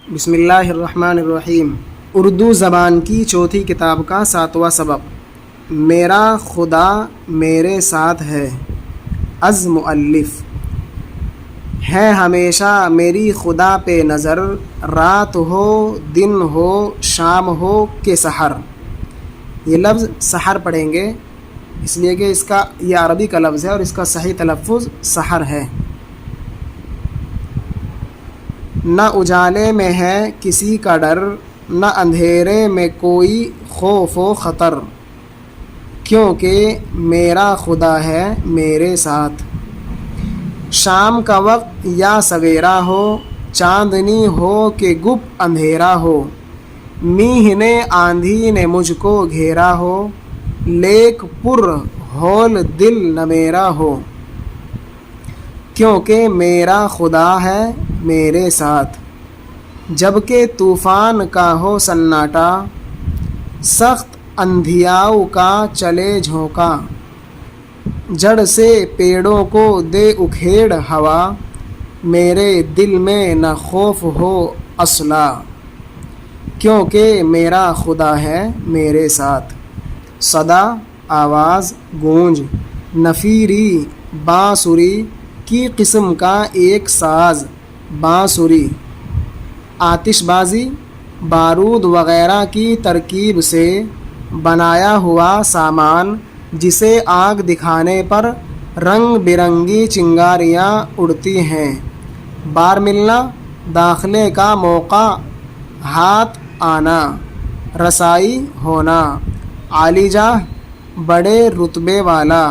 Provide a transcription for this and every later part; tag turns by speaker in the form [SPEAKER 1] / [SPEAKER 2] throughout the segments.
[SPEAKER 1] بسم اللہ الرحمن الرحیم۔ اردو زبان کی چوتھی کتاب کا 7واں سبق میرا خدا میرے ساتھ ہے۔ از مؤلف ہے ہمیشہ میری خدا پہ نظر، رات ہو دن ہو شام ہو کہ سحر۔ یہ لفظ سحر پڑھیں گے اس لیے کہ یہ عربی کا لفظ ہے اور اس کا صحیح تلفظ سحر ہے۔ نہ اجالے میں ہے کسی کا ڈر، نہ اندھیرے میں کوئی خوف و خطر، کیونکہ میرا خدا ہے میرے ساتھ۔ شام کا وقت یا سویرا ہو، چاندنی ہو کہ گپ اندھیرا ہو، میہ نے آندھی نے مجھ کو گھیرا ہو، لیک پر ہول دل نہ میرا ہو، کیونکہ میرا خدا ہے میرے ساتھ۔ جبکہ طوفان کا ہو سناٹا، سخت اندھیاؤ کا چلے جھونکا، جڑ سے پیڑوں کو دے اکھیڑ ہوا، میرے دل میں نہ خوف ہو اصلا، کیونکہ میرا خدا ہے میرے ساتھ۔ صدا آواز گونج، نفیری بانسری کی قسم کا ایک ساز بانسری، آتش بازی بارود وغیرہ کی ترکیب سے بنایا ہوا سامان، جسے آگ دکھانے پر رنگ برنگی چنگاریاں اڑتی ہیں۔ بار ملنا داخلے کا موقع، ہاتھ آنا رسائی ہونا، عالی جاہ بڑے رتبے والا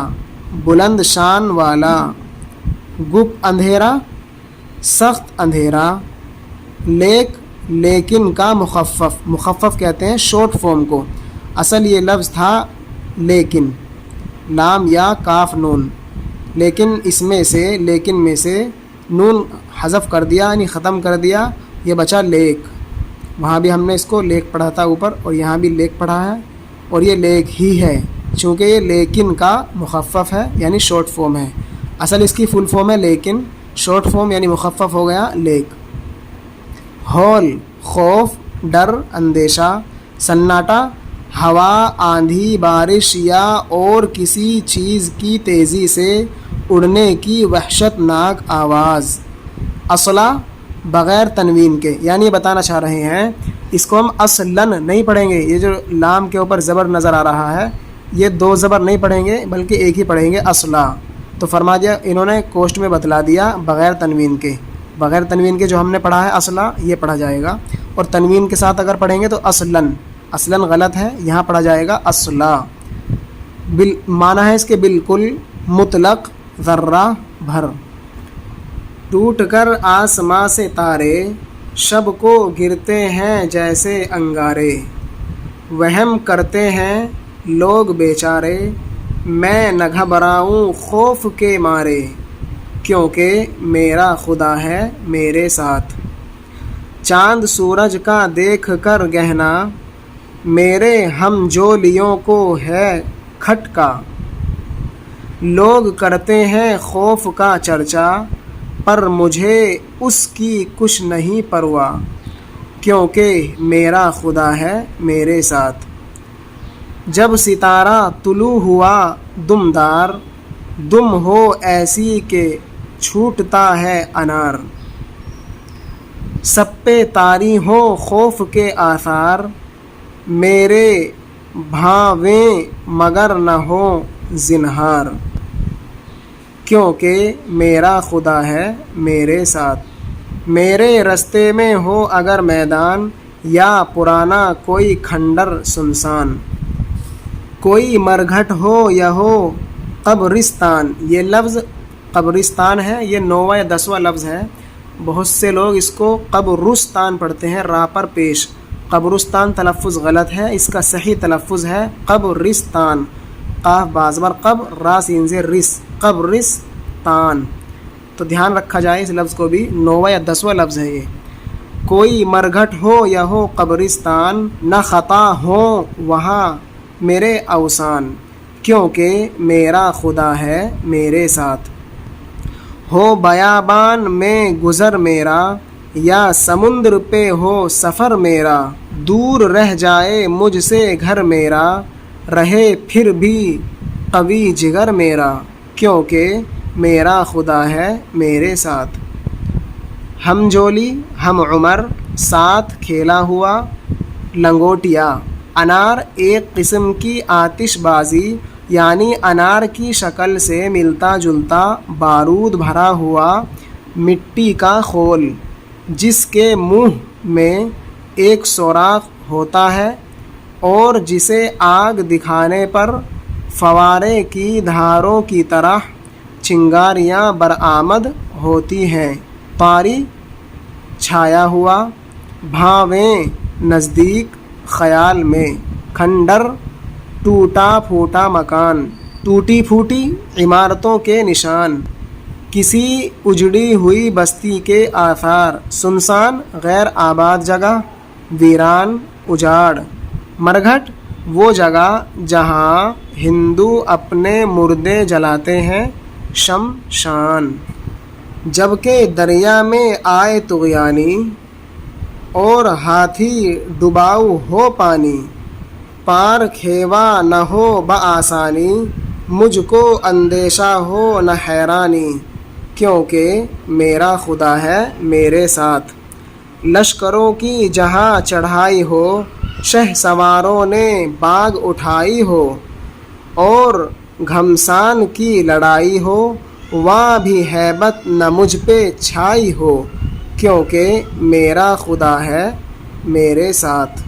[SPEAKER 1] بلند شان والا، گپ اندھیرا سخت اندھیرا، لیکن کا مخفف کہتے ہیں شارٹ فارم کو، اصل یہ لفظ تھا لیکن، لام یا کاف نون، لیکن میں سے نون حذف کر دیا یعنی ختم کر دیا، یہ بچا لیک۔ وہاں بھی ہم نے اس کو لیک پڑھا تھا اوپر، اور یہاں بھی لیک پڑھا ہے، اور یہ لیک ہی ہے چونکہ یہ لیکن کا مخفف ہے یعنی شارٹ فارم ہے۔ اصل اس کی فل فارم ہے لیکن، شارٹ فارم یعنی مخفف ہو گیا لیک۔ ہول خوف ڈر اندیشہ، سناٹا ہوا آندھی بارش یا اور کسی چیز کی تیزی سے اڑنے کی وحشت ناک آواز۔ اصلا بغیر تنوین کے، یعنی بتانا چاہ رہے ہیں اس کو ہم اصلاً نہیں پڑھیں گے۔ یہ جو لام کے اوپر زبر نظر آ رہا ہے یہ دو زبر نہیں پڑھیں گے بلکہ ایک ہی پڑھیں گے، اصلا۔ تو فرما دیا انہوں نے کوسٹ میں بتلا دیا بغیر تنوین کے جو ہم نے پڑھا ہے اصلا یہ پڑھا جائے گا، اور تنوین کے ساتھ اگر پڑھیں گے تو اصلاً غلط ہے، یہاں پڑھا جائے گا اصلا۔ معنی ہے اس کے بالکل مطلق ذرہ بھر۔ ٹوٹ کر آسماں سے تارے، شب کو گرتے ہیں جیسے انگارے، وہم کرتے ہیں لوگ بیچارے، میں نہ گھبراؤں خوف کے مارے، کیونکہ میرا خدا ہے میرے ساتھ۔ چاند سورج کا دیکھ کر گہنا، میرے ہم جولیوں کو ہے کھٹکا، لوگ کرتے ہیں خوف کا چرچا، پر مجھے اس کی کچھ نہیں پرواہ، کیونکہ میرا خدا ہے میرے ساتھ۔ جب ستارہ طلوع ہوا دمدار، دم ہو ایسی کہ چھوٹتا ہے انار، سب پہ طاری ہو خوف کے آثار، میرے بھاویں مگر نہ ہو زنہار، کیونکہ میرا خدا ہے میرے ساتھ۔ میرے رستے میں ہو اگر میدان، یا پرانا کوئی کھنڈر سنسان، کوئی مرگھٹ ہو یا ہو قبرستان۔ یہ لفظ قبرستان ہے، یہ 9واں یا 10واں لفظ ہے، بہت سے لوگ اس کو قبرستان پڑھتے ہیں را پر پیش، قبرستان تلفظ غلط ہے، اس کا صحیح تلفظ ہے قبرستان، قاف بازبر قبر را سین سے رس، قبرستان۔ تو دھیان رکھا جائے اس لفظ کو بھی، 9واں یا 10واں لفظ ہے یہ۔ کوئی مرگھٹ ہو یا ہو قبرستان، نہ خطا ہو وہاں میرے اوثان، کیونکہ میرا خدا ہے میرے ساتھ۔ ہو بیابان میں گزر میرا، یا سمندر پہ ہو سفر میرا، دور رہ جائے مجھ سے گھر میرا، رہے پھر بھی قوی جگر میرا، کیونکہ میرا خدا ہے میرے ساتھ۔ ہم جولی ہم عمر ساتھ کھیلا ہوا لنگوٹیا۔ انار ایک قسم کی آتش بازی یعنی انار کی شکل سے ملتا جلتا بارود بھرا ہوا مٹی کا خول، جس کے منہ میں ایک سوراخ ہوتا ہے اور جسے آگ دکھانے پر فوارے کی دھاروں کی طرح چنگاریاں برآمد ہوتی ہیں۔ طاری چھایا ہوا، بھاویں نزدیک خیال میں۔ کھنڈر ٹوٹا پھوٹا مکان، ٹوٹی پھوٹی عمارتوں کے نشان، کسی اجڑی ہوئی بستی کے آثار، سنسان غیر آباد جگہ، ویران اجاڑ۔ مرگھٹ وہ جگہ جہاں ہندو اپنے مردے جلاتے ہیں، شمشان۔ جبکہ دریا میں آئے طغیانی اور ہاتھی ڈباؤ ہو پانی، پار کھیوا نہ ہو بآسانی، مجھ کو اندیشہ ہو نہ حیرانی، کیونکہ میرا خدا ہے میرے ساتھ۔ لشکروں کی جہاں چڑھائی ہو، شہ سواروں نے باغ اٹھائی ہو، اور گھمسان کی لڑائی ہو، وہاں بھی ہیبت نہ مجھ پہ چھائی ہو، کیونکہ میرا خدا ہے میرے ساتھ۔